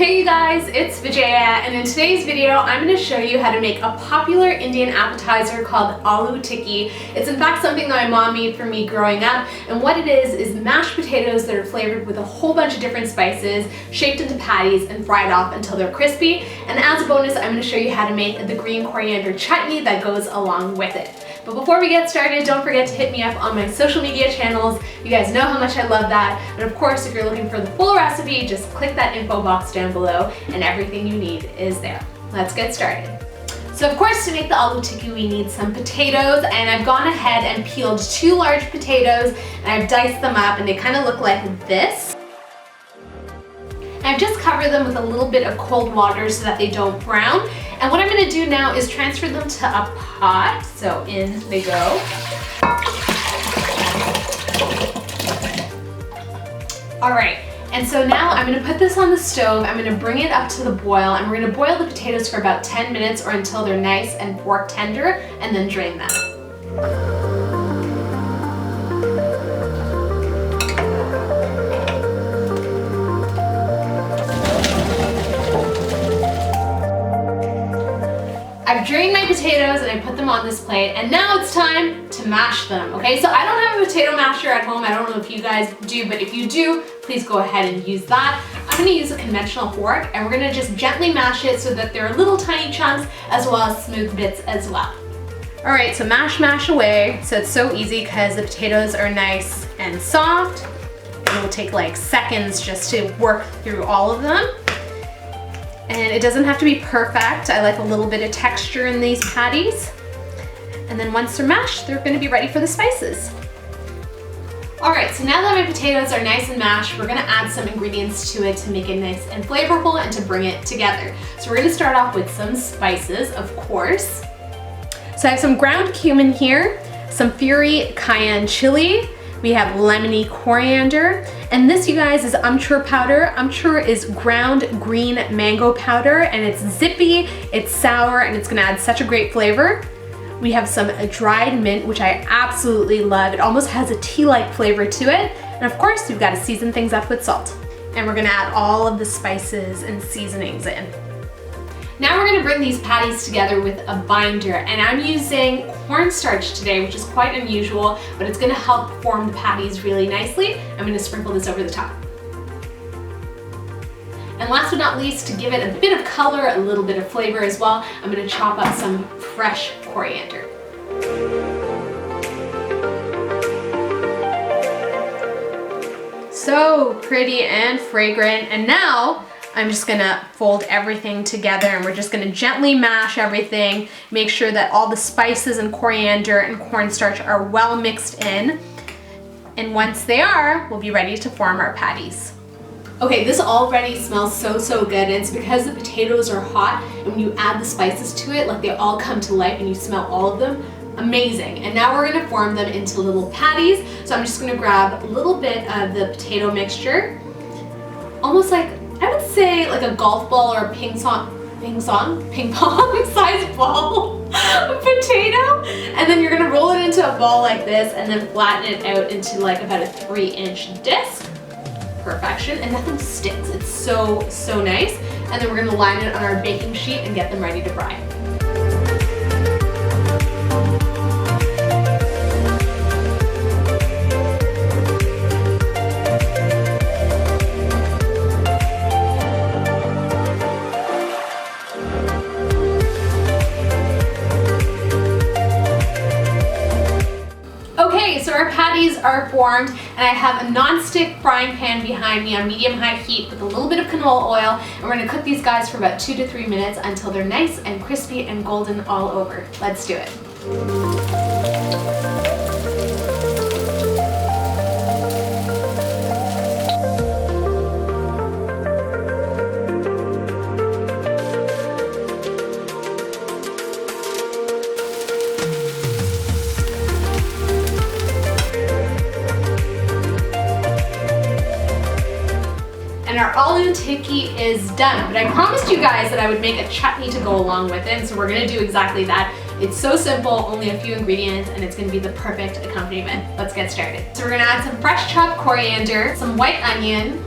Hey you guys, it's Vijaya, and in today's video I'm going to show you how to make a popular Indian appetizer called Aloo Tikki. It's in fact something that my mom made for me growing up, and what it is mashed potatoes that are flavored with a whole bunch of different spices, shaped into patties and fried off until they're crispy. And as a bonus, I'm going to show you how to make the green coriander chutney that goes along with it. But before we get started, don't forget to hit me up on my social media channels. You guys know how much I love that. And of course, if you're looking for the full recipe, just click that info box down below and everything you need is there. Let's get started. So of course, to make the aloo tikki, we need some potatoes, and I've gone ahead and peeled 2 large potatoes and I've diced them up, and they kind of look like this. And I've just covered them with a little bit of cold water so that they don't brown. And what I'm going to do now is transfer them to a pot. So in they go. Alright, and so now I'm going to put this on the stove. I'm going to bring it up to the boil, and we're going to boil the potatoes for about 10 minutes or until they're nice and fork tender, and then drain them. I've drained my potatoes and I put them on this plate, and now it's time to mash them, okay? So I don't have a potato masher at home. I don't know if you guys do, but if you do, please go ahead and use that. I'm gonna use a conventional fork, and we're gonna just gently mash it so that there are little tiny chunks as well as smooth bits as well. All right, so mash away. So it's so easy because the potatoes are nice and soft. It will take like seconds just to work through all of them. And it doesn't have to be perfect. I like a little bit of texture in these patties. And then once they're mashed, they're gonna be ready for the spices. All right, so now that my potatoes are nice and mashed, we're gonna add some ingredients to it to make it nice and flavorful and to bring it together. So we're gonna start off with some spices, of course. So I have some ground cumin here, some Fury cayenne chili, we have lemony coriander, and this, you guys, is Amchoor powder. Amchoor is ground green mango powder, and it's zippy, it's sour, and it's gonna add such a great flavor. We have some dried mint, which I absolutely love. It almost has a tea-like flavor to it. And of course, we've got to season things up with salt. And we're gonna add all of the spices and seasonings in. Now we're gonna bring these patties together with a binder, and I'm using cornstarch today, which is quite unusual, but it's gonna help form the patties really nicely. I'm gonna sprinkle this over the top. And last but not least, to give it a bit of color, a little bit of flavor as well, I'm gonna chop up some fresh coriander. So pretty and fragrant, and now I'm just gonna fold everything together, and we're just gonna gently mash everything, make sure that all the spices and coriander and cornstarch are well mixed in. And once they are, we'll be ready to form our patties. Okay, this already smells so good. It's because the potatoes are hot, and when you add the spices to it, like, they all come to life and you smell all of them. Amazing. And now we're gonna form them into little patties. So I'm just gonna grab a little bit of the potato mixture, almost like, I would say like a golf ball or a ping pong size ball of potato, and then you're gonna roll it into a ball like this and then flatten it out into like about a 3-inch disc. Perfection, and nothing sticks. It's so nice. And then we're gonna line it on our baking sheet and get them ready to fry. So our patties are formed, and I have a non-stick frying pan behind me on medium-high heat with a little bit of canola oil, and we're gonna cook these guys for about 2 to 3 minutes until they're nice and crispy and golden all over. Let's do it. And our aloo tikki is done. But I promised you guys that I would make a chutney to go along with it, so we're gonna do exactly that. It's so simple, only a few ingredients, and it's gonna be the perfect accompaniment. Let's get started. So we're gonna add some fresh chopped coriander, some white onion,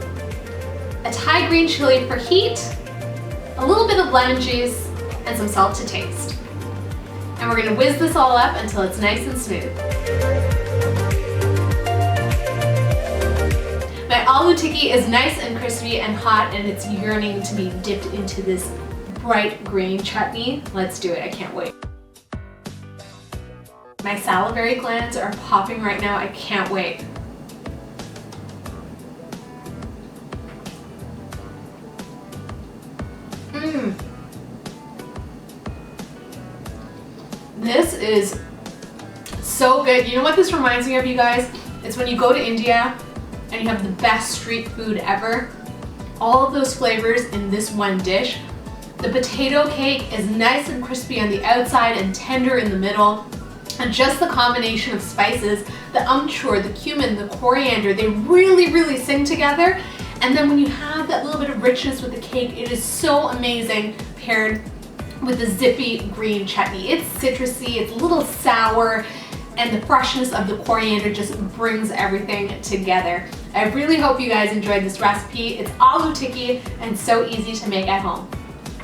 a Thai green chili for heat, a little bit of lemon juice, and some salt to taste. And we're gonna whiz this all up until it's nice and smooth. My aloo tikki is nice and crispy and hot, and it's yearning to be dipped into this bright green chutney. Let's do it, I can't wait. My salivary glands are popping right now, I can't wait. This is so good. You know what this reminds me of, you guys? It's when you go to India and you have the best street food ever. All of those flavors in this one dish. The potato cake is nice and crispy on the outside and tender in the middle. And just the combination of spices, the amchoor, the cumin, the coriander, they really sing together. And then when you have that little bit of richness with the cake, it is so amazing paired with the zippy green chutney. It's citrusy, it's a little sour, and the freshness of the coriander just brings everything together. I really hope you guys enjoyed this recipe. It's aloo tikki and so easy to make at home.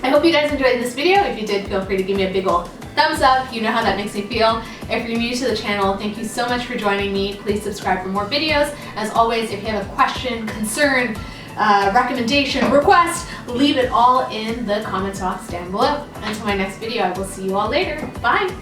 I hope you guys enjoyed this video. If you did, feel free to give me a big ol' thumbs up. You know how that makes me feel. If you're new to the channel, thank you so much for joining me. Please subscribe for more videos. As always, if you have a question, concern, recommendation, request, leave it all in the comment box down below. Until my next video, I will see you all later. Bye!